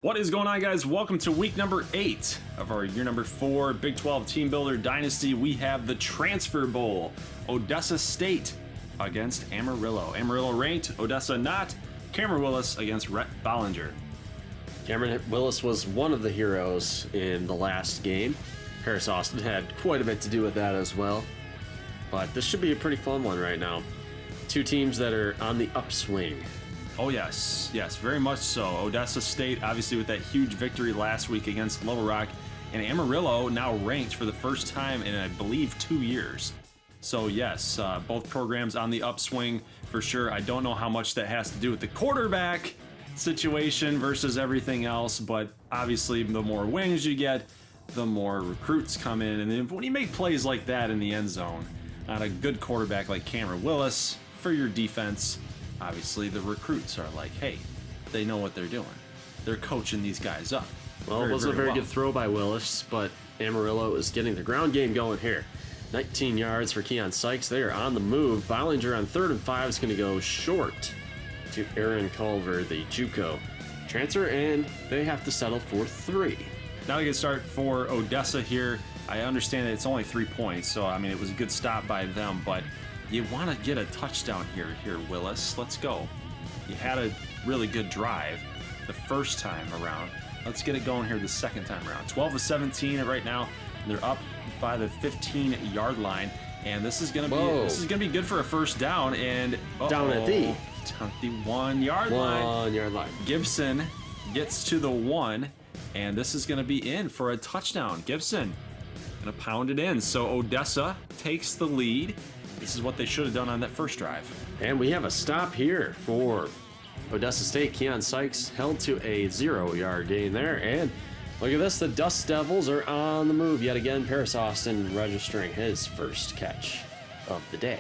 What is going on, guys? Welcome to week number 8 of our year number 4 Big 12 Team Builder Dynasty. We have the Transfer Bowl. Odessa State against Amarillo. Amarillo ranked, Odessa not. Cameron Willis against Rhett Bollinger. Cameron Willis was one of the heroes in the last game. Paris Austin had quite a bit to do with that as well. But this should be a pretty fun one right now. Two teams that are on the upswing. Oh yes, very much so. Odessa State, obviously with that huge victory last week against Little Rock, and Amarillo now ranked for the first time in, I believe, 2 years. So yes, both programs on the upswing for sure. I don't know how much that has to do with the quarterback situation versus everything else, but obviously the more wins you get, the more recruits come in, and then when you make plays like that in the end zone, on a good quarterback like Cameron Willis for your defense, obviously the recruits are like, hey, they know what they're doing. They're coaching these guys up. Well, it was a very good throw by Willis, but Amarillo is getting the ground game going here. 19 yards for Keon Sykes. They are on the move. Bollinger on 3rd and 5 is going to go short to Aaron Culver, the JUCO transfer, and they have to settle for 3. Now we can start for Odessa here. I understand that it's only 3 points, so I mean it was a good stop by them, but you want to get a touchdown here, Willis. Let's go. You had a really good drive the first time around. Let's get it going here the second time around. 12 of 17 right now. They're up by the 15-yard line, and this is gonna be good for a first down. And down at the 1-yard line. 1-yard line. Gibson gets to the 1, and this is gonna be in for a touchdown. Gibson gonna pound it in. So Odessa takes the lead. This is what they should have done on that first drive. And we have a stop here for Odessa State. Keon Sykes held to a 0-yard gain there. And look at this, the Dust Devils are on the move yet again. Paris Austin registering his first catch of the day.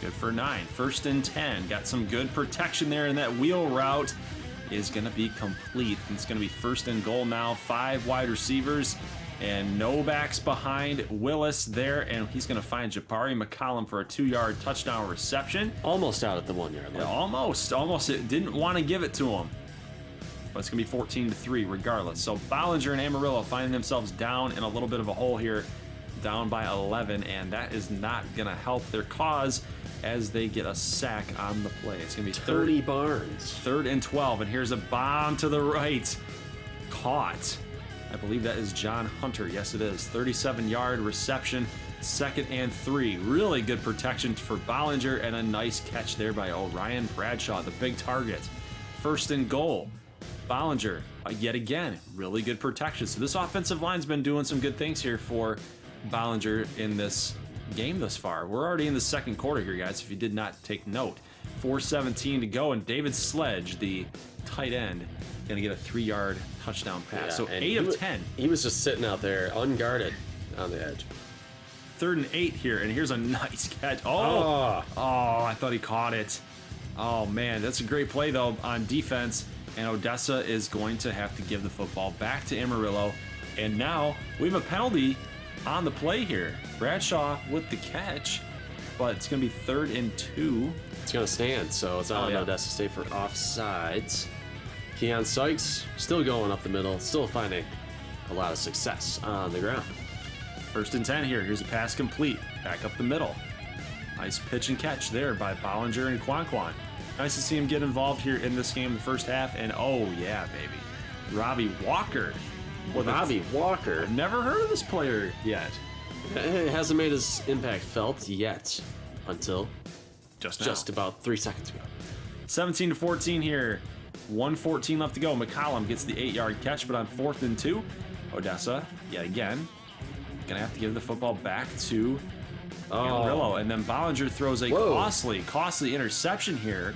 Good for 9. 1st and 10. Got some good protection there, and that wheel route is going to be complete. It's going to be 1st and goal now. 5 wide receivers and no backs behind Willis there, and he's going to find Jabari McCollum for a 2-yard touchdown reception. Almost out at the 1-yard line. Yeah, almost. It didn't want to give it to him. But it's going to be 14-3 regardless. So Bollinger and Amarillo finding themselves down in a little bit of a hole here, down by 11, and that is not going to help their cause as they get a sack on the play. It's going to be Tony Barnes. 3rd and 12, and here's a bomb to the right. Caught. I believe that is John Hunter. Yes, it is. 37-yard reception, 2nd and 3. Really good protection for Bollinger, and a nice catch there by Orion Bradshaw, the big target. 1st and goal. Bollinger, yet again, really good protection. So this offensive line's been doing some good things here for Bollinger in this game thus far. We're already in the second quarter here, guys, if you did not take note. 4:17 to go, and David Sledge, the tight end, going to get a 3-yard touchdown pass. Yeah, so 8 of 10. He was just sitting out there unguarded on the edge. 3rd and 8 here, and here's a nice catch. Oh, I thought he caught it. Oh, man, that's a great play, though, on defense, and Odessa is going to have to give the football back to Amarillo, and now we have a penalty on the play here. Bradshaw with the catch, but it's going to be 3rd and 2. It's going to stand, so it's on Odessa State for offsides. Keon Sykes still going up the middle, still finding a lot of success on the ground. 1st and 10 here. Here's a pass complete. Back up the middle. Nice pitch and catch there by Bollinger and Quan. Nice to see him get involved here in this game in the first half. And oh yeah, baby. Robbie Walker. Robbie Walker. I've never heard of this player yet. It hasn't made his impact felt yet until just about 3 seconds ago. 17-14 here. 1:14 left to go. McCollum gets the 8-yard catch, but on 4th and 2, Odessa, yet again, gonna have to give the football back to Amarillo. And then Bollinger throws a costly interception here,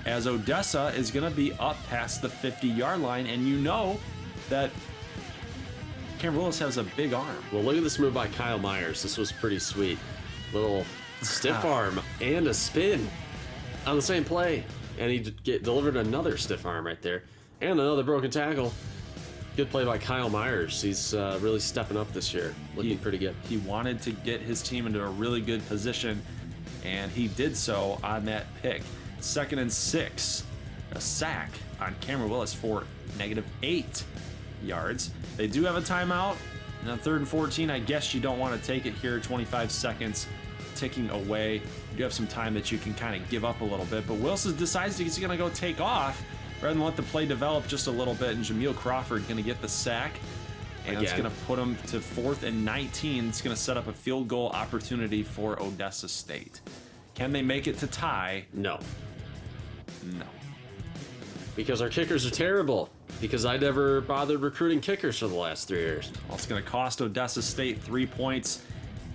as Odessa is gonna be up past the 50-yard line, and you know that Cameron Willis has a big arm. Well, look at this move by Kyle Myers. This was pretty sweet. Little stiff arm and a spin on the same play. And he delivered another stiff arm right there. And another broken tackle. Good play by Kyle Myers. He's really stepping up this year. Looking pretty good. He wanted to get his team into a really good position, and he did so on that pick. 2nd and 6. a sack on Cameron Willis for -8 yards. They do have a timeout. And on 3rd and 14, I guess you don't want to take it here. 25 seconds ticking away. You do have some time that you can kind of give up a little bit. But Wilson decides he's going to go take off rather than let the play develop just a little bit. And Jameel Crawford going to get the sack. And it's going to put him to 4th and 19. It's going to set up a field goal opportunity for Odessa State. Can they make it to tie? No. No. Because our kickers are terrible. Because I never bothered recruiting kickers for the last 3 years. Well, it's going to cost Odessa State 3 points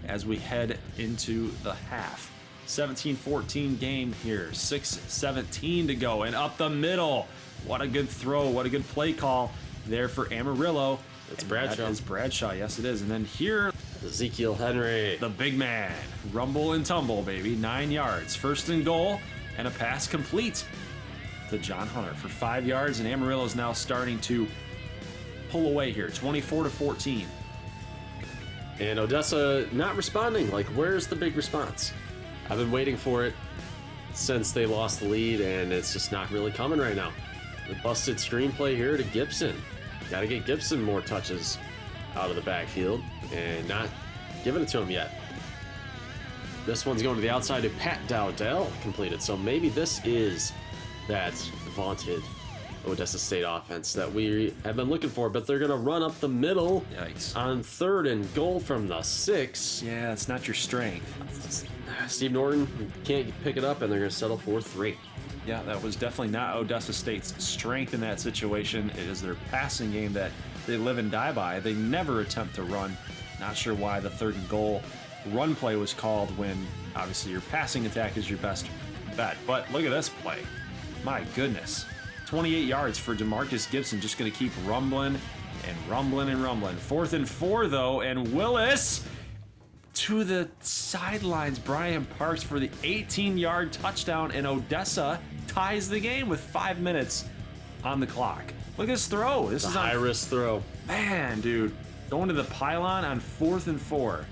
as we head into the half. 17-14 game here. 6:17 to go. And up the middle. What a good throw. What a good play call there for Amarillo. It's Bradshaw. That is Bradshaw. Yes, it is. And then here, Ezekiel Henry. the big man. Rumble and tumble, baby. 9 yards. 1st and goal. And a pass complete to John Hunter for 5 yards. And Amarillo is now starting to pull away here. 24-14. And Odessa not responding. Like, where's the big response? I've been waiting for it since they lost the lead, and it's just not really coming right now. The busted screenplay here to Gibson. Got to get Gibson more touches out of the backfield, and not giving it to him yet. This one's going to the outside to Pat Dowdell, completed. So maybe this is that vaunted Odessa State offense that we have been looking for, but they're going to run up the middle. Yikes. On 3rd and goal from the 6. Yeah, it's not your strength. Steve Norton can't pick it up, and they're going to settle for 3. Yeah, that was definitely not Odessa State's strength in that situation. It is their passing game that they live and die by. They never attempt to run. Not sure why the 3rd and goal run play was called when obviously your passing attack is your best bet. But look at this play. My goodness. 28 yards for DeMarcus Gibson, just going to keep rumbling and rumbling and rumbling. 4th and 4, though, and Willis to the sidelines. Brian Parks for the 18-yard touchdown, and Odessa ties the game with 5 minutes on the clock. Look at this throw. This is a high-risk throw. Man, dude, going to the pylon on 4th and 4.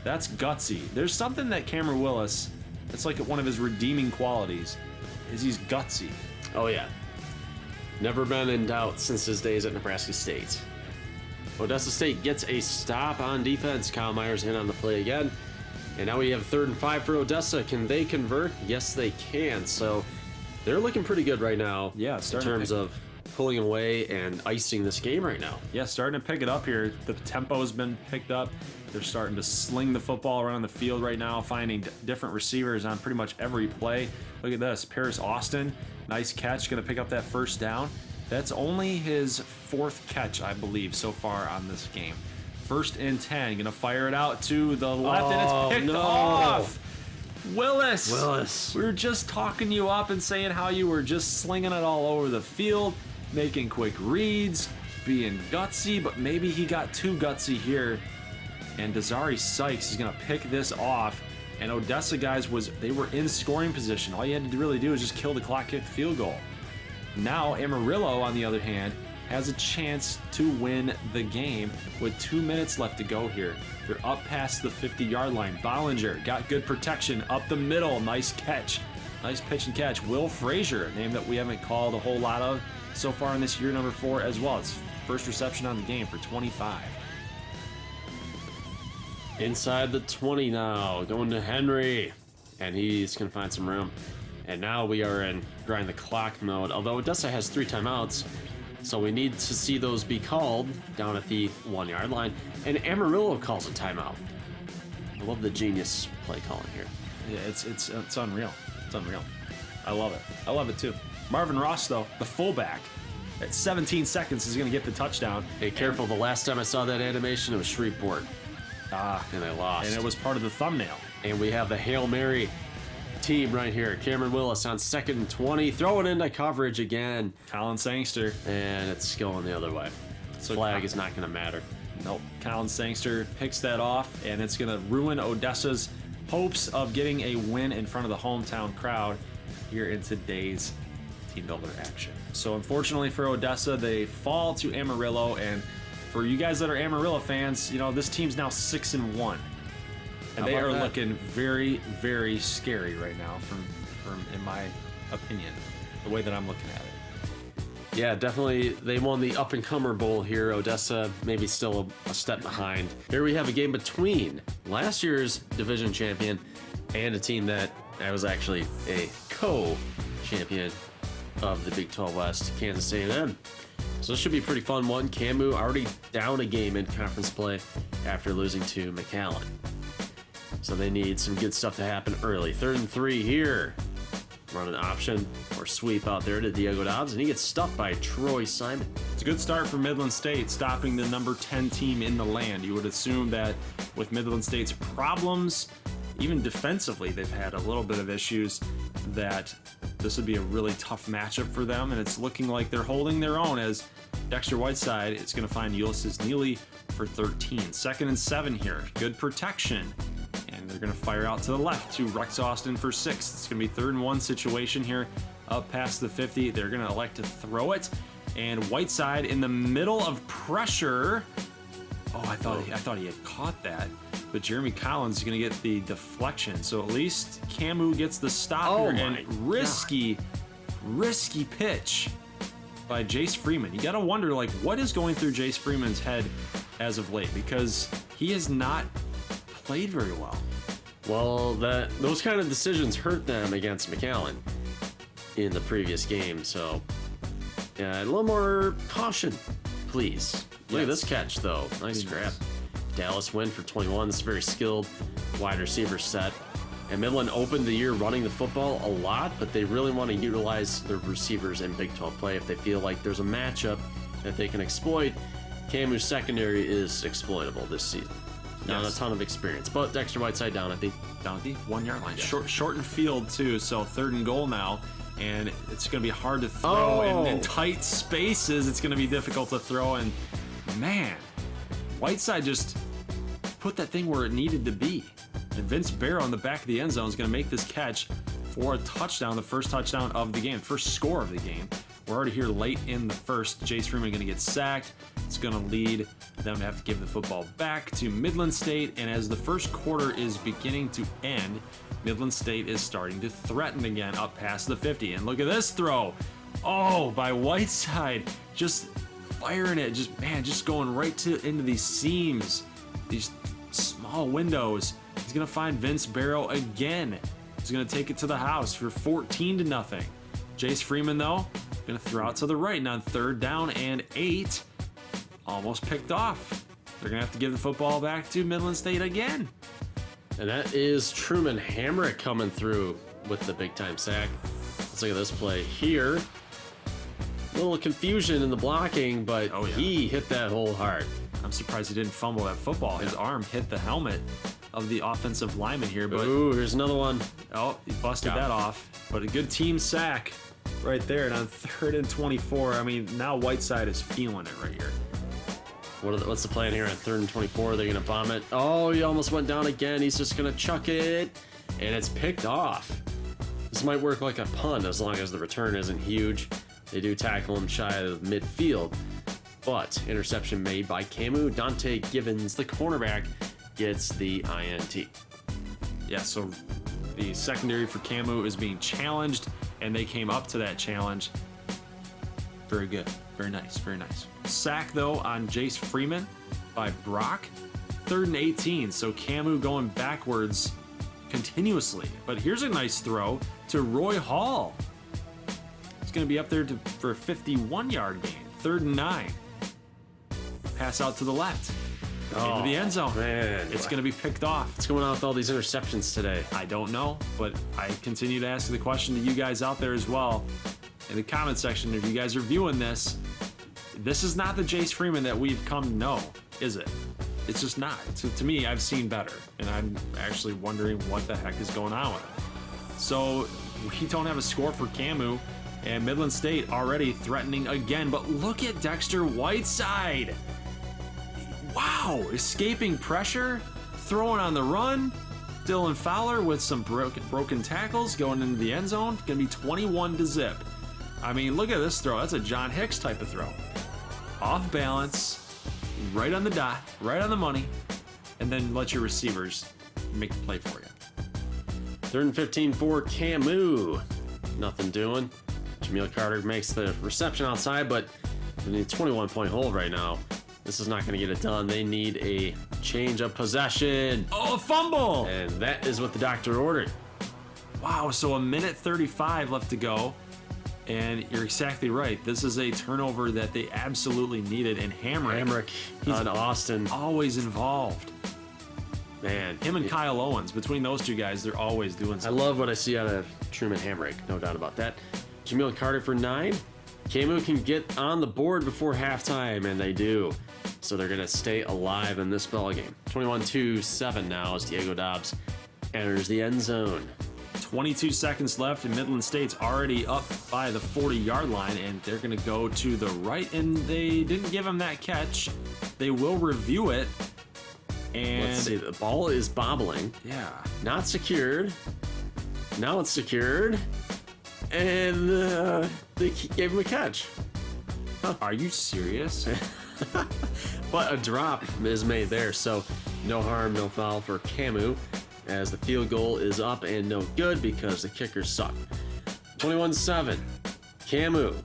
That's gutsy. There's something that Cameron Willis, it's like one of his redeeming qualities, is he's gutsy. Oh, yeah. Never been in doubt since his days at Nebraska State. Odessa State gets a stop on defense. Kyle Myers in on the play again. And now we have 3rd and 5 for Odessa. Can they convert? Yes, they can. So they're looking pretty good right now. Yeah, in terms of pulling away and icing this game right now. Yeah, starting to pick it up here. The tempo has been picked up. They're starting to sling the football around the field right now, finding different receivers on pretty much every play. Look at this. Paris Austin, nice catch, going to pick up that 1st down. That's only his 4th catch, I believe, so far on this game. 1st and 10, going to fire it out to the left, and it's picked off. Willis. We were just talking you up and saying how you were just slinging it all over the field, making quick reads, being gutsy, but maybe he got too gutsy here. And Desari Sykes is going to pick this off. And Odessa guys, they were in scoring position. All you had to really do is just kill the clock, kick the field goal. Now Amarillo, on the other hand, has a chance to win the game with 2 minutes left to go here. They're up past the 50-yard line. Bollinger got good protection up the middle. Nice catch. Nice pitch and catch. Will Frazier, a name that we haven't called a whole lot of so far in this year number 4 as well. It's first reception on the game for 25. Inside the 20 now, going to Henry, and he's going to find some room. And now we are in grind the clock mode, although Odessa has 3 timeouts, so we need to see those be called down at the 1-yard line. And Amarillo calls a timeout. I love the genius play calling here. Yeah, it's unreal. It's unreal. I love it. I love it too. Marvin Ross, though, the fullback, at 17 seconds is going to get the touchdown. Hey, careful. The last time I saw that animation, it was Shreveport. And I lost. And it was part of the thumbnail. And we have the Hail Mary team right here. Cameron Willis on 2nd and 20. Throw it into coverage again. Colin Sangster. And it's going the other way. So flag is not going to matter. Nope. Colin Sangster picks that off, and it's going to ruin Odessa's hopes of getting a win in front of the hometown crowd here in today's team builder action. So unfortunately for Odessa, they fall to Amarillo, and for you guys that are Amarillo fans, you know, this team's now 6-1. And they are looking very, very scary right now from in my opinion. the way that I'm looking at it. Yeah, definitely. They won the up-and-comer bowl here. Odessa maybe still a step behind. Here we have a game between last year's division champion and a team that I was actually a co-champion of the Big 12 West, Kansas A&M. So this should be a pretty fun one. Camu already down a game in conference play after losing to McAllen. So they need some good stuff to happen early. 3rd and 3 here. Run an option or sweep out there to Diego Dobbs, and he gets stuffed by Troy Simon. It's a good start for Midland State, stopping the number 10 team in the land. You would assume that with Midland State's problems, even defensively, they've had a little bit of issues, that this would be a really tough matchup for them, and it's looking like they're holding their own as Dexter Whiteside is going to find Ulysses Neely for 13. 2nd and 7 here. Good protection. And they're going to fire out to the left to Rex Austin for 6. It's going to be 3rd and 1 situation here up past the 50. They're going to elect to throw it. And Whiteside in the middle of pressure. Oh, I thought he had caught that. But Jeremy Collins is going to get the deflection. So at least Camu gets the stop here. And risky pitch by Jace Freeman. You got to wonder, like, what is going through Jace Freeman's head as of late? Because he has not played very well. Well, those kind of decisions hurt them against McAllen in the previous game. So, yeah, a little more caution, please. Look at this catch, though. Nice grab. Dallas win for 21. This is a very skilled wide receiver set. And Midland opened the year running the football a lot, but they really want to utilize their receivers in Big 12 play if they feel like there's a matchup that they can exploit. Camu's secondary is exploitable this season. Not a ton of experience, but Dexter Whiteside down at the 1 yard line. Shortened field too, so 3rd and goal now, and it's going to be hard to throw in tight spaces. It's going to be difficult to throw, and man, Whiteside just put that thing where it needed to be. And Vince Barrow in the back of the end zone is going to make this catch for a touchdown, the first touchdown of the game, first score of the game. We're already here late in the first. Jace Freeman going to get sacked. It's going to lead them to have to give the football back to Midland State. And as the first quarter is beginning to end, Midland State is starting to threaten again up past the 50. And look at this throw. Oh, by Whiteside. Just firing it. Just going right into these seams, these small windows. He's going to find Vince Barrow again. He's going to take it to the house for 14-0. Jace Freeman, though, going to throw out to the right. And on 3rd down and 8, almost picked off. They're going to have to give the football back to Midland State again. And that is Truman Hamrick coming through with the big-time sack. Let's look at this play here. A little confusion in the blocking, but he hit that hole hard. I'm surprised he didn't fumble that football. His arm hit the helmet of the offensive lineman here. But ooh, here's another one. Oh, he busted that off. But a good team sack right there. And on 3rd and 24, I mean, now Whiteside is feeling it right here. What's the plan here on 3rd and 24? They're going to bomb it. Oh, he almost went down again. He's just going to chuck it. And it's picked off. This might work like a punt as long as the return isn't huge. They do tackle him shy of midfield. But interception made by Camu. Dante Givens, the cornerback, gets the INT. Yeah, so the secondary for Camu is being challenged, and they came up to that challenge. Very good. Very nice. Very nice. Sack, though, on Jace Freeman by Brock. 3rd and 18, so Camu going backwards continuously. But here's a nice throw to Roy Hall. He's going to be up there for a 51-yard gain. 3rd and 9. Pass out to the left. Into the end zone. Man. It's going to be picked off. What's going on with all these interceptions today? I don't know, but I continue to ask the question to you guys out there as well. In the comment section, if you guys are viewing this, this is not the Jace Freeman that we've come to know, is it? It's just not. To me, I've seen better, and I'm actually wondering what the heck is going on with him. So we don't have a score for Camu, and Midland State already threatening again, but look at Dexter Whiteside. Wow, escaping pressure, throwing on the run. Dylan Fowler with some broken tackles going into the end zone. Going to be 21-0. I mean, look at this throw. That's a John Hicks type of throw. Off balance, right on the dot, right on the money, and then let your receivers make the play for you. 3rd and 15 for Camu. Nothing doing. Jameel Carter makes the reception outside, but in a 21-point hold right now, this is not going to get it done. They need a change of possession. Oh, a fumble! And that is what the doctor ordered. Wow, so a minute 35 left to go. And you're exactly right. This is a turnover that they absolutely needed. And Hamrick on Austin. always involved. Man. Him and Kyle Owens, between those two guys, they're always doing I something. love what I see out of Truman Hamrick, no doubt about that. Jameel Carter for 9. KMU can get on the board before halftime, and they do. So they're going to stay alive in this ball game. 21-7 now as Diego Dobbs enters the end zone. 22 seconds left, and Midland State's already up by the 40-yard line, and they're going to go to the right, and they didn't give him that catch. They will review it. And let's see, the ball is bobbling. Yeah. Not secured. Now it's secured. And they gave him a catch. Are you serious? But a drop is made there, so no harm, no foul for KMU, as the field goal is up and no good because the kickers suck. 21-7. KMU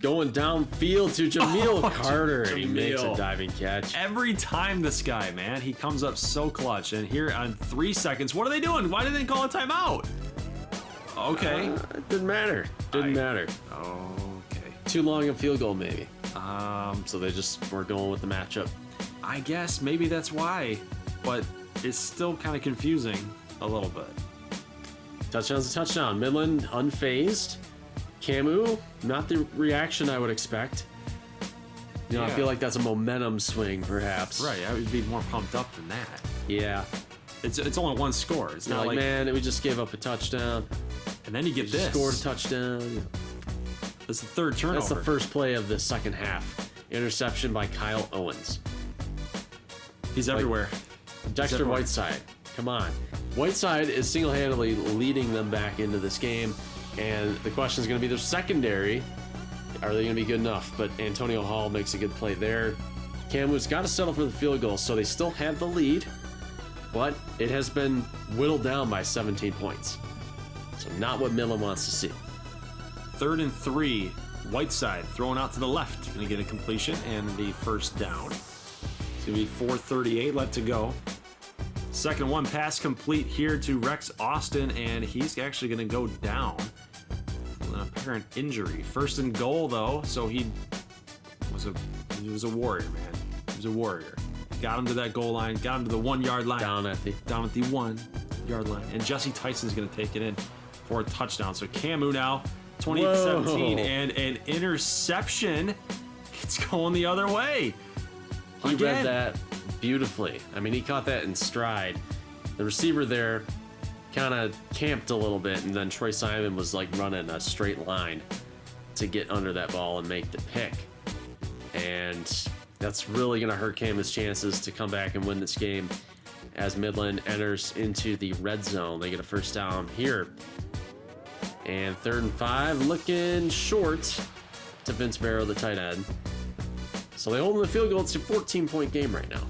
going downfield to Jameel Carter. Jameel. He makes a diving catch. Every time this guy, man, he comes up so clutch. And here on 3 seconds, what are they doing? Why did they call a timeout? Okay. It didn't matter. Didn't matter. Okay. Too long a field goal, maybe. So they just were going with the matchup. I guess maybe that's why, but it's still kind of confusing a little bit. Touchdown's a touchdown. Midland unfazed. KMU, not the reaction I would expect. You know, I feel like that's a momentum swing, perhaps. Right, I would be more pumped up than that. Yeah. It's only one score. It's not like, man, we just gave up a touchdown. And then you get this. Scored a touchdown. That's the third turnover. That's the first play of the second half. Interception by Kyle Owens. He's everywhere. Dexter Whiteside, come on. Whiteside is single-handedly leading them back into this game, and the question is going to be their secondary. Are they going to be good enough? But Antonio Hall makes a good play there. KMU's got to settle for the field goal, so they still have the lead, but it has been whittled down by 17 points. So not what Midland wants to see. 3rd and 3. Whiteside throwing out to the left. Going to get a completion and the first down. It's going to be 4:38 left to go. Second one pass complete here to Rex Austin, and he's actually going to go down with an apparent injury. 1st and goal though, so he was a warrior, man. He was a warrior. Got him to that goal line, got him to the 1 yard line. Down at the 1 yard line. And Jesse Tyson's going to take it in for a touchdown. So KMU now 28-17, and an interception. It's going the other way. He read that beautifully. I mean, he caught that in stride. The receiver there kind of camped a little bit, and then Troy Simon was like running a straight line to get under that ball and make the pick. And that's really going to hurt KMU's chances to come back and win this game as Midland enters into the red zone. They get a first down here. And 3rd and 5, looking short to Vince Barrow, the tight end. So they hold the field goal. It's a 14-point game right now.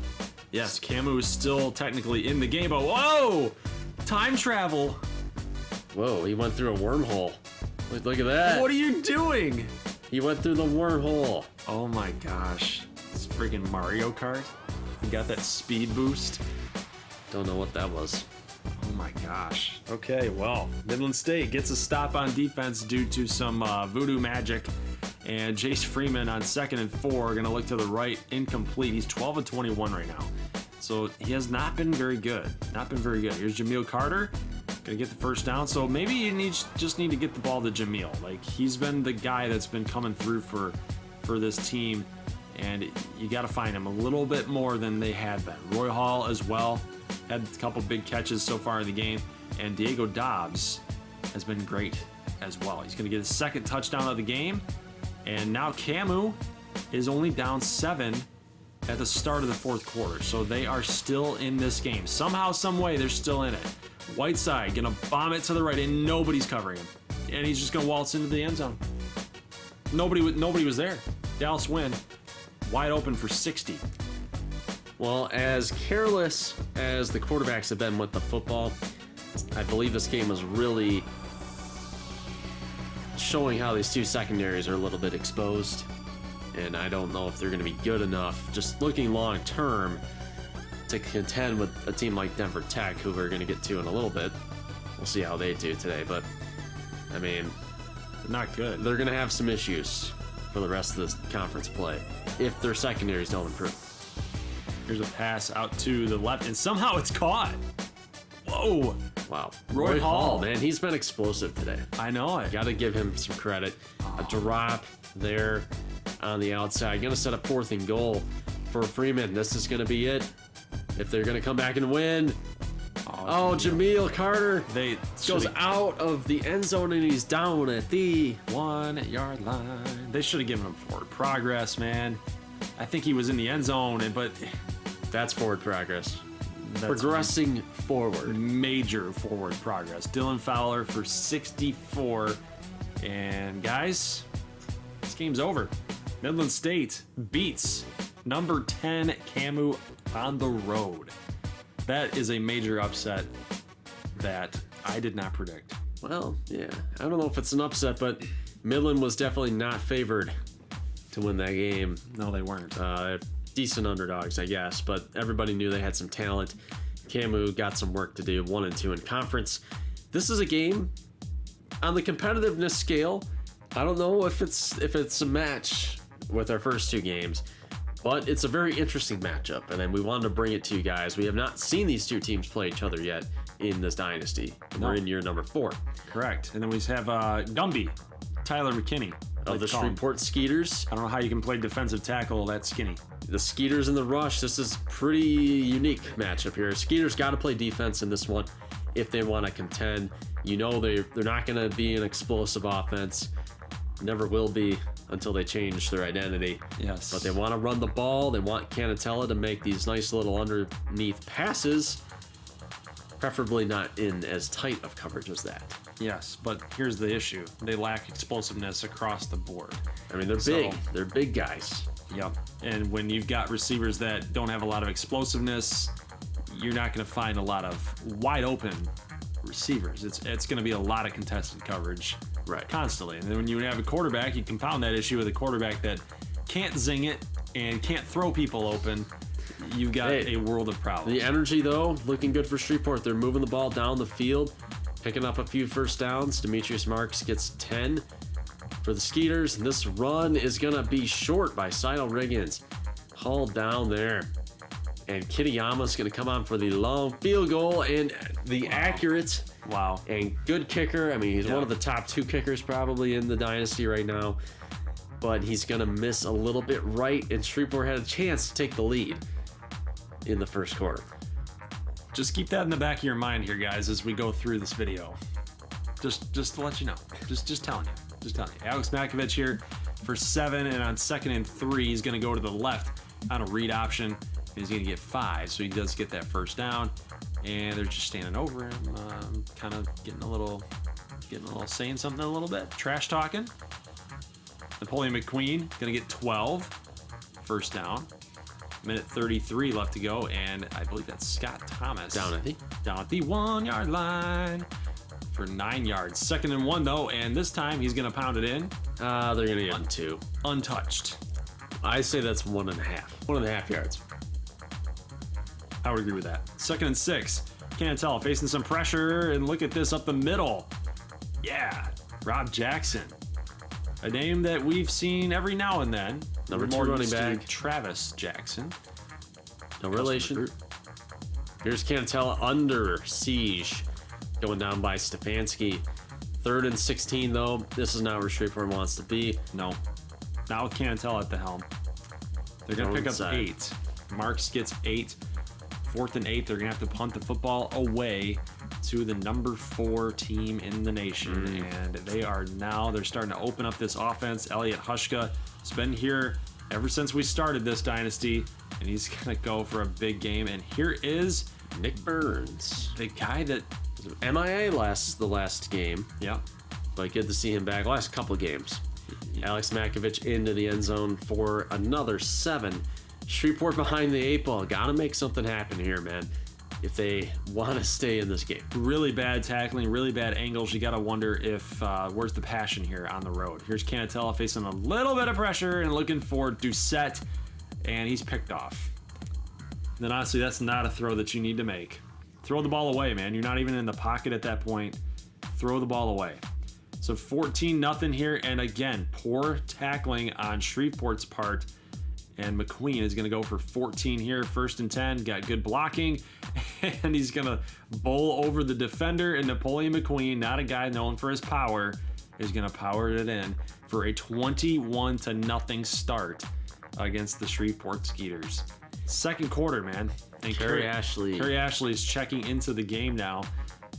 Yes, KMU is still technically in the game, but whoa! Time travel. Whoa, he went through a wormhole. Look at that. What are you doing? He went through the wormhole. Oh my gosh. It's freaking Mario Kart. You got that speed boost. Don't know what that was. Oh my gosh. Okay, well, Midland State gets a stop on defense due to some voodoo magic. And Jace Freeman on 2nd and 4 going to look to the right, incomplete. He's 12 of 21 right now. So he has not been very good. Not been very good. Here's Jameel Carter. Going to get the first down. So maybe you just need to get the ball to Jameel. Like, he's been the guy that's been coming through for this team. And you got to find him a little bit more than they had been. Roy Hall as well. Had a couple big catches so far in the game. And Diego Dobbs has been great as well. He's going to get his 2nd touchdown of the game. And now KMU is only down 7 at the start of the 4th quarter. So they are still in this game. Somehow, some way, they're still in it. Whiteside going to bomb it to the right, and nobody's covering him. And he's just going to waltz into the end zone. Nobody was there. Dallas Wynn, wide open for 60. Well, as careless as the quarterbacks have been with the football, I believe this game was really showing how these two secondaries are a little bit exposed. And I don't know if they're going to be good enough, just looking long term, to contend with a team like Denver Tech, who we're going to get to in a little bit. We'll see how they do today, but I mean, Not good. they're going to have some issues for the rest of this conference play if their secondaries don't improve. Here's a pass out to the left, and somehow it's caught. Whoa. Wow. Roy Hall. man, he's been explosive today. I know it. Got to give him some credit. A drop there on the outside. Going to set up 4th and goal for Freeman. This is going to be it. If they're going to come back and win. Oh, Jameel Carter They goes should've- out of the end zone and he's down at the 1 yard line. They should have given him forward progress, man. I think he was in the end zone, but That's forward progress. that's Progressing forward. major forward progress. Dylan Fowler for 64. And guys, this game's over. Midland State beats number 10 Camu on the road. That is a major upset that I did not predict. Well, yeah. I don't know if it's an upset, but Midland was definitely not favored to win that game. No, they weren't. Decent underdogs, I guess, but everybody knew they had some talent. Camu got some work to do, 1-2 in conference. This is a game on the competitiveness scale. I don't know if it's a match with our first 2 games, but it's a very interesting matchup, and then we wanted to bring it to you guys. We have not seen these 2 teams play each other yet in this dynasty. No. We're in year number 4 Correct. And then we have Gumby, Tyler McKinney. of the Like to call him. Shreveport Skeeters. I don't know how you can play defensive tackle that skinny. The Skeeters and the Rush. This is pretty unique matchup here. Skeeters got to play defense in this one if they want to contend. You know they're not going to be an explosive offense. Never will be until they change their identity. Yes. But they want to run the ball. They want Canatella to make these nice little underneath passes, preferably not in as tight of coverage as that. Yes, but here's the issue. They lack explosiveness across the board. I mean, they're big. They're big guys. Yep. And when you've got receivers that don't have a lot of explosiveness, you're not going to find a lot of wide open receivers. It's going to be a lot of contested coverage Right. constantly. And then when you have a quarterback, you compound that issue with a quarterback that can't zing it and can't throw people open. You've got Hey, a world of problems. The energy, though, looking good for Shreveport. They're moving the ball down the field, picking up a few first downs. Demetrius Marks gets 10 for the Skeeters. And this run is going to be short by Seidel Riggins. Hauled down there. And Kitayama's going to come on for the long field goal and the accurate Wow. and good kicker. I mean, he's Yeah. one of the top 2 kickers probably in the dynasty right now. But he's going to miss a little bit right, and Shreveport had a chance to take the lead in the first quarter. Just keep that in the back of your mind here, guys, as we go through this video. Just to let you know. Just telling you. Just telling you. Alex Makovich here for 7, and on 2nd and 3, he's going to go to the left on a read option. And he's going to get 5, so he does get that first down. And they're just standing over him, kind of getting a little, saying something a little bit, trash talking. Napoleon McQueen going to get 12, first down. Minute 33 left to go, and I believe that's Scott Thomas. Down, I think. Down at the 1 yard line for 9 yards. 2nd and 1, though, and this time he's going to pound it in They're going to get 2. untouched. I say that's 1.5. 1.5 yards. I would agree with that. 2nd and 6. Can't tell. Facing some pressure, and look at this up the middle. Yeah, Rob Jackson. A name that we've seen every now and then. Number We're 2 more running used to back. Travis Jackson. No relation. Here's Canatella under siege. Going down by Stefanski. 3rd and 16, though. This is not where Shreveport wants to be. No, not with Cantel at the helm. They're going to pick up Inside. 8. Marks gets 8. 4th and 8, they're going to have to punt the football away to the number 4 team in the nation. And they're starting to open up this offense. Elliot Hushka has been here ever since we started this dynasty, and he's going to go for a big game. And here is Nick Burns. the guy that, MIA the last game, yeah, but good to see him back. Last couple games. Alex Makovich into the end zone for another 7. Shreveport behind the 8 ball. Gotta make something happen here, man. if they want to stay in this game. Really bad tackling, really bad angles. You got to wonder if where's the passion here on the road. Here's Canatella facing a little bit of pressure and looking for Doucette, and he's picked off. And then honestly, that's not a throw that you need to make. Throw the ball away, man. You're not even in the pocket at that point. Throw the ball away. So 14-0 here, and again, poor tackling on Shreveport's part. And McQueen is going to go for 14 here, 1st and 10. Got good blocking, and he's going to bowl over the defender. And Napoleon McQueen, not a guy known for his power, is going to power it in for a 21-0 start against the Shreveport Skeeters. Second quarter, man. And Kerry Ashley is checking into the game now.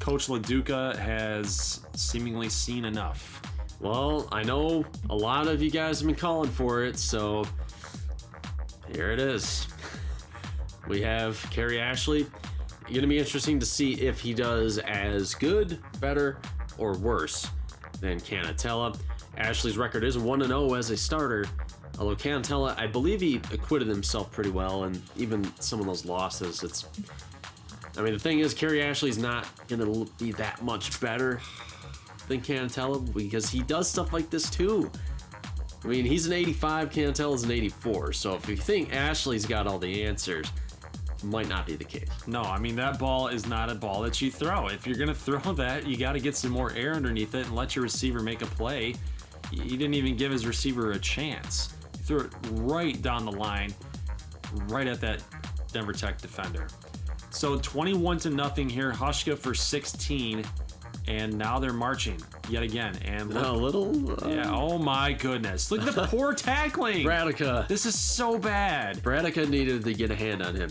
Coach LaDuca has seemingly seen enough. Well, I know a lot of you guys have been calling for it, so here it is. We have Kerry Ashley. Going to be interesting to see if he does as good, better, or worse than Canatella. Ashley's record is 1-0 as a starter, although Canatella, I believe he acquitted himself pretty well, and even some of those losses, the thing is, Kerry Ashley's not going to be that much better than Canatella because he does stuff like this too. I mean, he's an 85, Canatella's an 84, so if you think Ashley's got all the answers, it might not be the case. No, I mean, that ball is not a ball that you throw. If you're going to throw that, you got to get some more air underneath it and let your receiver make a play. He didn't even give his receiver a chance. He threw it right down the line, right at that Denver Tech defender. So 21-0 here, Hushka for 16, and now they're marching yet again. And look, a little. Yeah, oh my goodness. Look at the poor tackling. Bradica. This is so bad. Bradica needed to get a hand on him.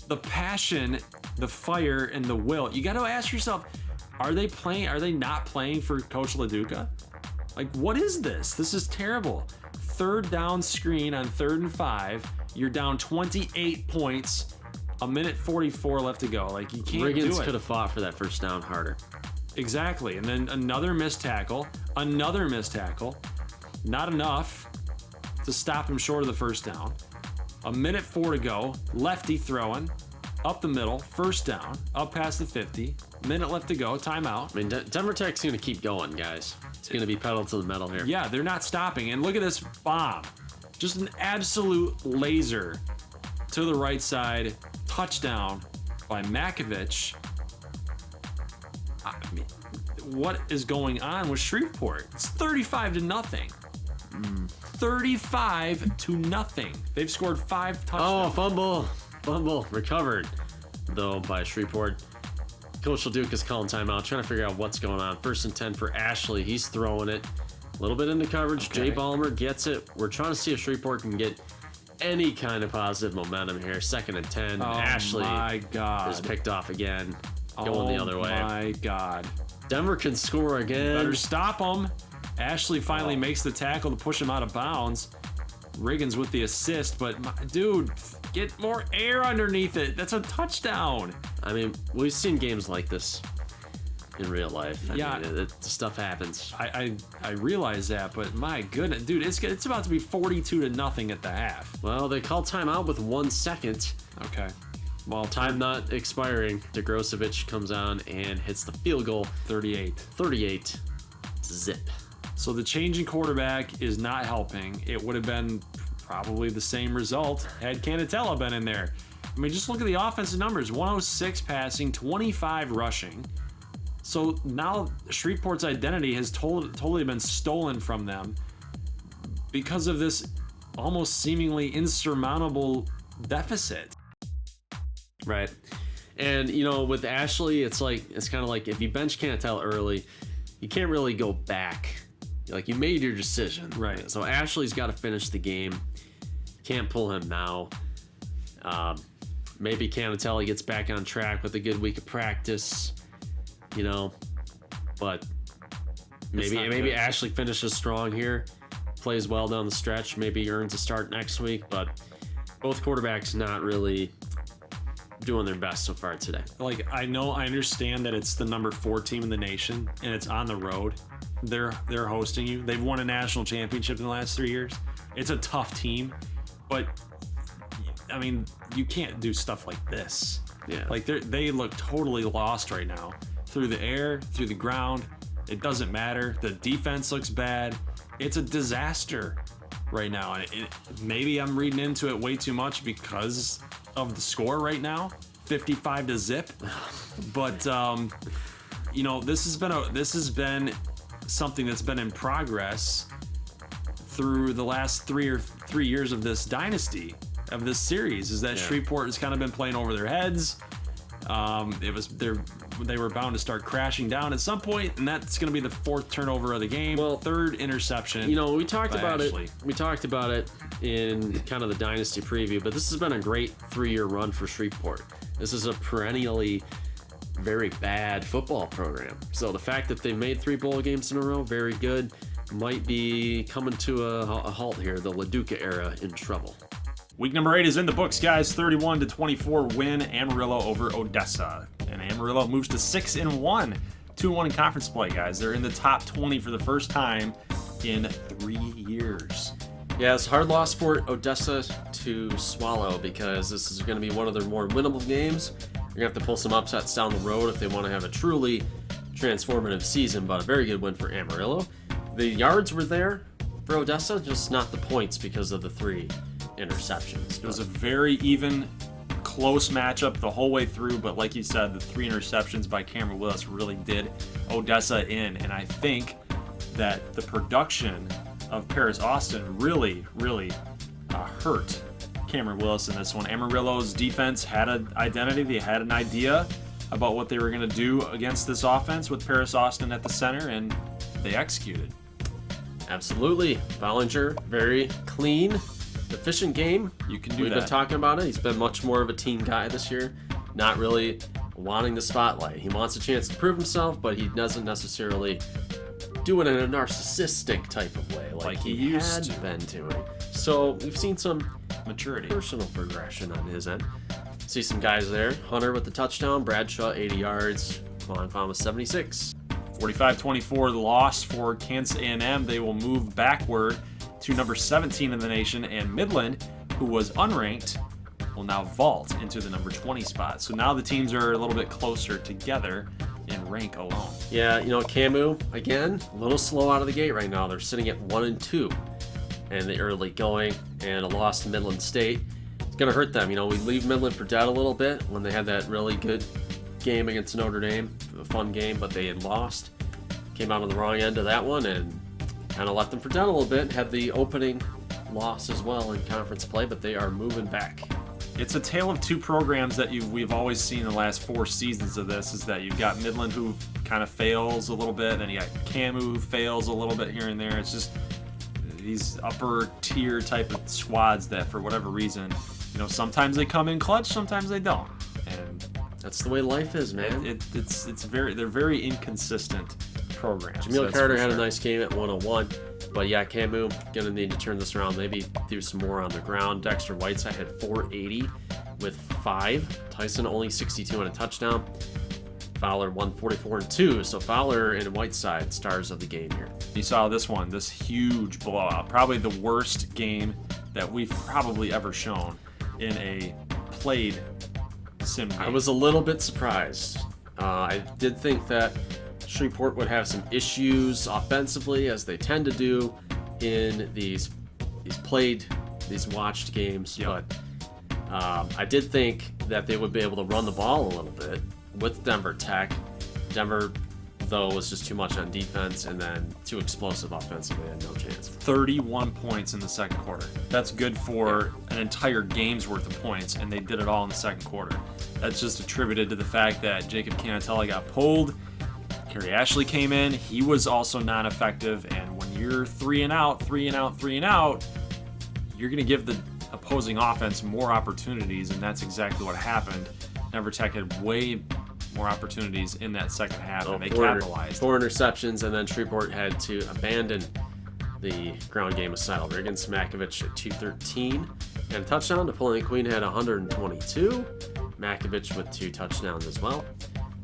The passion, the fire, and the will. You got to ask yourself, are they not playing for Coach LaDuca? Like, what is this? This is terrible. 3rd down screen on 3rd and 5. You're down 28 points. A minute 44 left to go. Like, you can't Riggins do it. could have fought for that 1st down harder. Exactly. And then another missed tackle. Not enough to stop him short of the 1st down. A minute 4 to go. Lefty throwing. Up the middle. 1st down. Up past the 50. Minute left to go. Timeout. I mean, Denver Tech's going to keep going, guys. It's going to be pedal to the metal here. Yeah, they're not stopping. And look at this bomb. Just an absolute laser to the right side. Touchdown by Makovich. I mean, what is going on with Shreveport? It's 35-0. 35-0. They've scored 5 touchdowns. Oh, fumble recovered though by Shreveport. Coach LaDuca is calling timeout, trying to figure out what's going on. 1st and 10 for Ashley. He's throwing it a little bit into coverage. Okay. Jay Ballmer gets it. We're trying to see if Shreveport can get any kind of positive momentum here. 2nd and 10. Oh Ashley my God. is picked off again, going the other way. Oh my God. Denver can score again. Better stop him. Ashley finally makes the tackle to push him out of bounds. Riggins with the assist, but dude, get more air underneath it. That's a touchdown. I mean, we've seen games like this in real life. I mean, stuff happens. I realize that, but my goodness, dude, it's about to be 42-0 at the half. Well, they call timeout with 1 second. Okay. Well, time not expiring. DeGrosevich comes on and hits the field goal. 38. Zip. So the change in quarterback is not helping. It would have been probably the same result had Canatella been in there. I mean, just look at the offensive numbers. 106 passing, 25 rushing. So now Shreveport's identity has totally been stolen from them because of this almost seemingly insurmountable deficit. Right. And, you know, with Ashley, it's kind of like if you bench Canatella early, you can't really go back. Like, you made your decision. Right. So Ashley's got to finish the game. Can't pull him now. Maybe Canatella gets back on track with a good week of practice, you know, but maybe Ashley finishes strong here, plays well down the stretch, maybe earns a start next week, but both quarterbacks not really doing their best so far today. Like, I understand that it's the number 4 team in the nation and it's on the road. They're hosting you. They've won a national championship in the last 3 years. It's a tough team, but I mean, you can't do stuff like this. Yeah. Like they look totally lost right now. Through the air, through the ground, it doesn't matter. The defense looks bad. It's a disaster right now. And maybe I'm reading into it way too much because of the score right now, 55-0. But you know, this has been something that's been in progress through the last 3 years of this dynasty, of this series, is that Shreveport has kind of been playing over their heads. They were bound to start crashing down at some point, and that's going to be the 4th turnover of the game. Well, 3rd interception. You know, we talked about Ashley. it. We talked about it in kind of the dynasty preview, but this has been a great 3-year run for Shreveport. This is a perennially very bad football program. So the fact that they made 3 bowl games in a row, very good. Might be coming to a halt here. The LaDuca era in trouble. Week number 8 is in the books, guys. 31-24 win Amarillo over Odessa. And Amarillo moves to 6-1. 2-1 in conference play, guys. They're in the top 20 for the first time in 3 years. Yeah, it's a hard loss for Odessa to swallow because this is going to be one of their more winnable games. You're going to have to pull some upsets down the road if they want to have a truly transformative season, but a very good win for Amarillo. The yards were there for Odessa, just not the points because of the 3 interceptions. It was a very even, close matchup the whole way through, but like you said, the 3 interceptions by Cameron Willis really did Odessa in, and I think that the production of Paris Austin really hurt Cameron Willis in this one. Amarillo's defense had an identity. They had an idea about what they were going to do against this offense with Paris Austin at the center, and they executed. Absolutely. Bollinger, very clean, efficient game. You can do We've that. been talking about it. He's been much more of a team guy this year, not really wanting the spotlight. He wants a chance to prove himself, but he doesn't necessarily do it in a narcissistic type of way like he used had to. been doing. So we've seen some Maturity. personal progression on his end. See some guys there. Hunter with the touchdown, Bradshaw 80 yards, Quan Pham with 76. 45-24 the loss for Kansas A&M. They will move backward to number 17 in the nation, and Midland, who was unranked, will now vault into the number 20 spot. So now the teams are a little bit closer together in rank alone. Yeah, you know, Camu, again, a little slow out of the gate right now. They're sitting at 1-2 in the early going, and a loss to Midland State. It's going to hurt them. You know, we leave Midland for dead a little bit when they had that really good game against Notre Dame, a fun game, but they had lost. Came out on the wrong end of that one and kind of left them for dead a little bit. Had the opening loss as well in conference play, but they are moving back. It's a tale of 2 programs that we've always seen in the last 4 seasons of this, is that you've got Midland, who kind of fails a little bit, and then you got Camu, who fails a little bit here and there. It's just these upper tier type of squads that, for whatever reason, you know, sometimes they come in clutch, sometimes they don't, and That's the way life is, man. they're very inconsistent programs. Jameel that's Carter for had a sure. nice game at 101, but yeah, Camu gonna need to turn this around. Maybe do some more on the ground. Dexter Whiteside had 480 with 5. Tyson only 62 and a touchdown. Fowler 144 and 2. So Fowler and Whiteside stars of the game here. You saw this huge blowout, probably the worst game that we've probably ever shown in a played sim game. I was a little bit surprised. I did think that Shreveport would have some issues offensively, as they tend to do in these watched games. Yep. But I did think that they would be able to run the ball a little bit with Denver Tech. Denver, though, was just too much on defense and then too explosive offensively. Had no chance. 31 points in the second quarter. That's good for an entire game's worth of points, and they did it all in the second quarter. That's just attributed to the fact that Jacob Canatella got pulled. Kerry Ashley came in. He was also non-effective, and when you're 3 and out, you're going to give the opposing offense more opportunities, and that's exactly what happened. Denver Tech had way more opportunities in that second half, and they capitalized. 4 interceptions, and then Shreveport had to abandon the ground game aside. Riggins Makovich at 213 and a touchdown. Napoleon Queen had 122. Makovich with 2 touchdowns as well.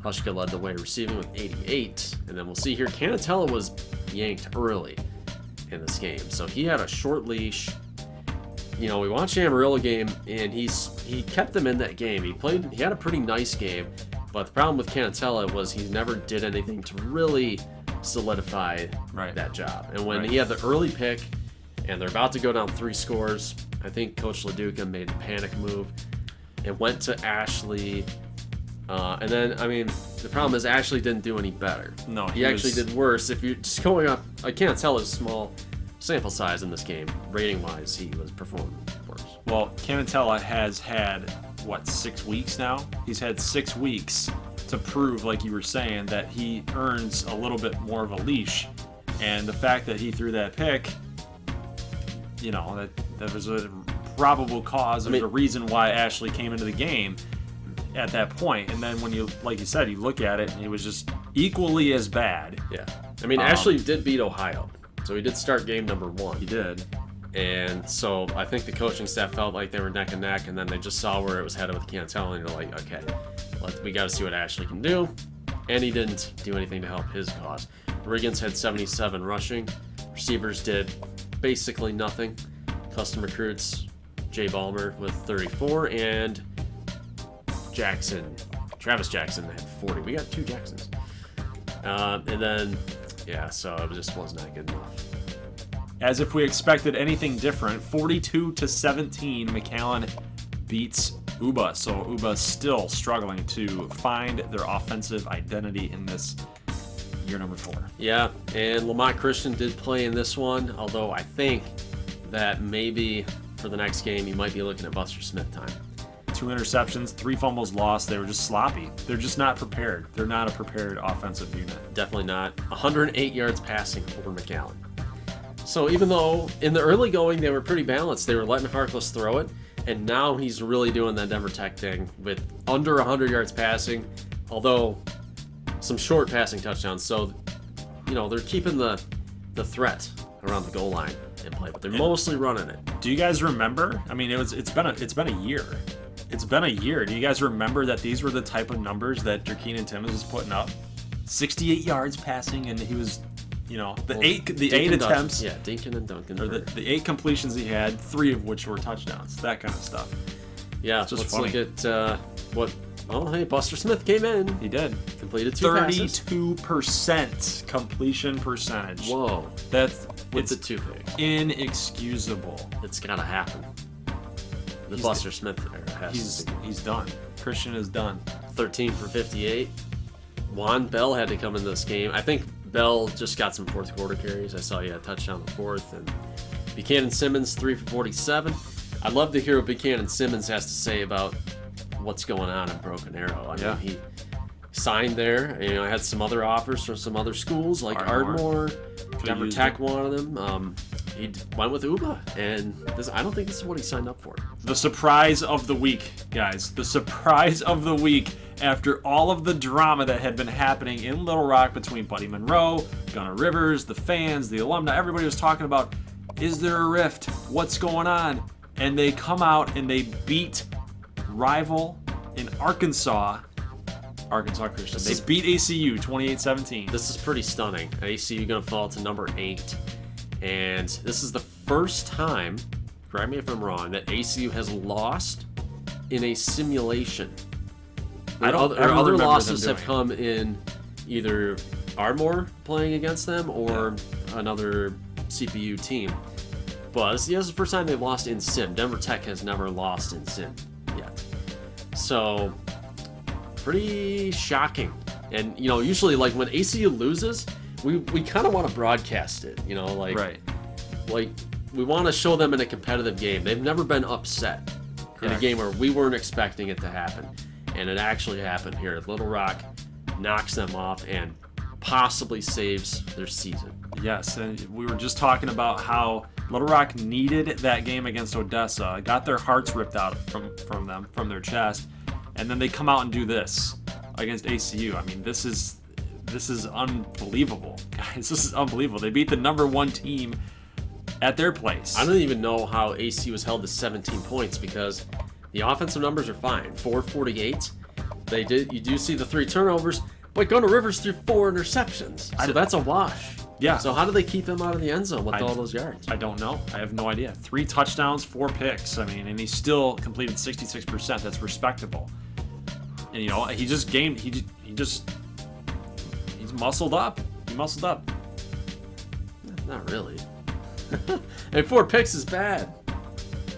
Hushka led the way receiving with 88. And then we'll see here, Canatella was yanked early in this game. So he had a short leash we watched the Amarillo game, and he kept them in that game. He had a pretty nice game, but the problem with Canatella was he never did anything to really solidify that job. And when he had the early pick, and they're about to go down 3 scores, I think Coach LaDuca made the panic move and went to Ashley. And then, I mean, the problem is Ashley didn't do any better. No, he actually did worse. If you're just going off, I can't tell his small sample size in this game. Rating-wise, he was performing worse. Well, Canatella has had, 6 weeks now? He's had 6 weeks to prove, like you were saying, that he earns a little bit more of a leash. And the fact that he threw that pick, that was a probable cause. There's a reason why Ashley came into the game at that point. And then when you, like you said, you look at it, and it was just equally as bad. Yeah. I mean, Ashley did beat Ohio. So he did start game number 1. He did. And so I think the coaching staff felt like they were neck and neck, and then they just saw where it was headed with Canatella, and they're like, okay, we got to see what Ashley can do. And he didn't do anything to help his cause. Riggins had 77 rushing. Receivers did basically nothing. Custom recruits, Jay Ballmer with 34, and Travis Jackson had 40. We got 2 Jacksons. And then, so it just was not good enough. As if we expected anything different, 42-17, McAllen beats Uba. So Uba still struggling to find their offensive identity in this year number 4. Yeah, and Lamont Christian did play in this one, although I think that maybe for the next game you might be looking at Buster Smith time. 2 interceptions, 3 fumbles lost. They were just sloppy. They're just not prepared. They're not a prepared offensive unit. Definitely not. 108 yards passing for McAllen. So even though in the early going they were pretty balanced, they were letting Harkless throw it, and now he's really doing that Denver Tech thing with under 100 yards passing, although some short passing touchdowns. So, they're keeping the threat around the goal line in play, but they're mostly running it. Do you guys remember? I mean, it's been a year. It's been a year. Do you guys remember that these were the type of numbers that Jerkeen Timmons was putting up? 68 yards passing, and he was, the eight attempts. Yeah, Dinkin and Duncan. Or the 8 completions he had, 3 of which were touchdowns. That kind of stuff. Yeah, it's just let's funny. look at what. Oh, hey, Buster Smith came in. He did. Completed 2 passes. 32% completion percentage. Whoa. It's the 2 pick. Inexcusable. It's got to happen. The Buster Smith era has to be. He's done. Christian is done. 13 for 58. Juan Bell had to come in this game. I think Bell just got some 4th quarter carries. I saw he had a touchdown in the 4th. And Buchanan Simmons, 3 for 47. I'd love to hear what Buchanan Simmons has to say about what's going on in Broken Arrow. I mean, he signed there. I had some other offers from some other schools like Ardmore. Denver Tech wanted him. He went with Uba, and I don't think this is what he signed up for. The surprise of the week, guys. The surprise of the week after all of the drama that had been happening in Little Rock between Buddy Monroe, Gunnar Rivers, the fans, the alumni. Everybody was talking about, is there a rift? What's going on? And they come out and they beat rival in Arkansas Christian. They beat ACU 28-17. This is pretty stunning. ACU going to fall to number 8. And this is the first time, correct me if I'm wrong, that ACU has lost in a simulation. Other losses have come in either Ardmore playing against them or another CPU team. But this is the first time they've lost in sim. Denver Tech has never lost in sim yet. So, pretty shocking. And, usually, like, when ACU loses, we kind of want to broadcast it, Like, we want to show them in a competitive game. They've never been upset in a game where we weren't expecting it to happen. And it actually happened here. Little Rock knocks them off and possibly saves their season. Yes, and we were just talking about how Little Rock needed that game against Odessa, got their hearts ripped out from their chest, and then they come out and do this against ACU. I mean, this is unbelievable, guys. This is unbelievable. They beat the number 1 team at their place. I don't even know how ACU was held to 17 points because the offensive numbers are fine. 448. You do see the 3 turnovers, but Gunnar Rivers threw 4 interceptions. So that's a wash. Yeah. So how do they keep him out of the end zone with all those yards? I don't know. I have no idea. 3 touchdowns, 4 picks. I mean, and he still completed 66%. That's respectable. And you know, he's muscled up. He muscled up. Not really. And 4 picks is bad.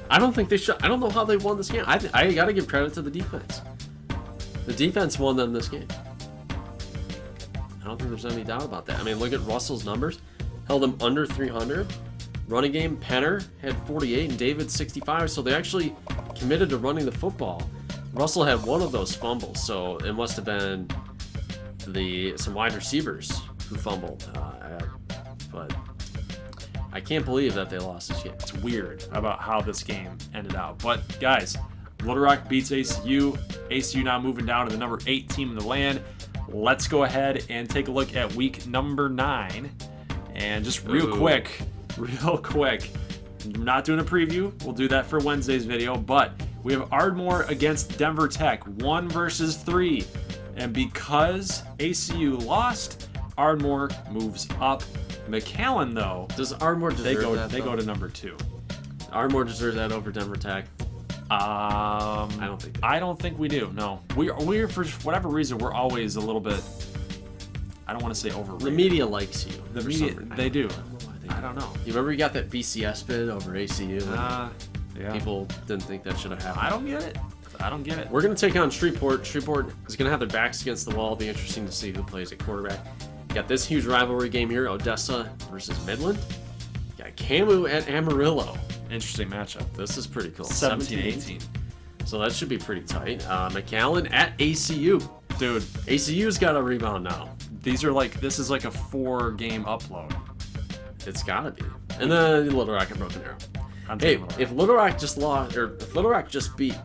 I don't think they should. I don't know how they won this game. I got to give credit to the defense. The defense won them this game. I don't think there's any doubt about that. I mean, look at Russell's numbers. Held him under 300. Running game, Penner had 48 and David 65. So they actually committed to running the football. Russell had one of those fumbles, so it must have been some wide receivers who fumbled. But I can't believe that they lost this game. It's weird about how this game ended out. But guys, Little Rock beats ACU. ACU now moving down to the number 8 team in the land. Let's go ahead and take a look at week number 9. And just real quick, I'm not doing a preview. We'll do that for Wednesday's video. But we have Ardmore against Denver Tech, 1 versus 3. And because ACU lost, Ardmore moves up. McAllen, though, does Ardmore deserve that? They go to number 2. Ardmore deserves that over Denver Tech. I don't think we do. No, we're for whatever reason we're always a little bit. I don't want to say overrated. The media likes you. The media, they do. I don't know. You remember you got that BCS bid over ACU? Yeah. People didn't think that should have happened. I don't get it. We're going to take on Shreveport. Shreveport is going to have their backs against the wall. It'll be interesting to see who plays at quarterback. You got this huge rivalry game here, Odessa versus Midland. You got Camu at Amarillo. Interesting matchup. This is pretty cool. 17-18. So that should be pretty tight. McAllen at ACU. Dude, ACU's got a rebound now. This is like a 4-game upload. It's gotta be. And then Little Rock and Broken Arrow. Hey, if Little Rock just lost, or if Little Rock just beat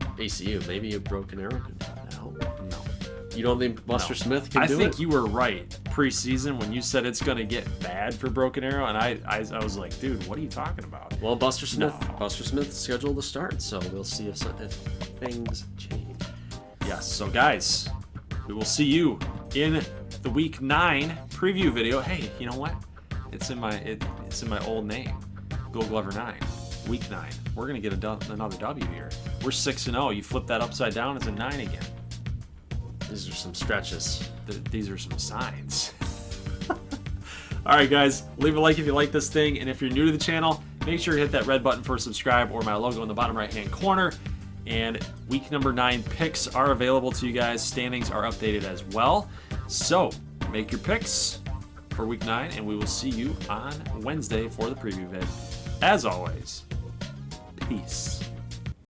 ACU, maybe a Broken Arrow can do that. No. You don't think Buster Smith can do it? I think you were right preseason when you said it's gonna get bad for Broken Arrow, and I was like, dude, what are you talking about? Well, Buster Smith's scheduled to start, so we'll see if things change. Yes. So guys, we will see you in the week 9 preview video. Hey, you know what? It's in my old name, Gold Glover 9. Week 9. We're gonna get another W here. We're 6-0. You flip that upside down, it's a 9 again. These are some stretches. These are some signs. All right, guys, leave a like if you like this thing, and if you're new to the channel, make sure you hit that red button for subscribe or my logo in the bottom right-hand corner. And week number 9 picks are available to you guys. Standings are updated as well. So make your picks for week 9, and we will see you on Wednesday for the preview vid. As always, peace.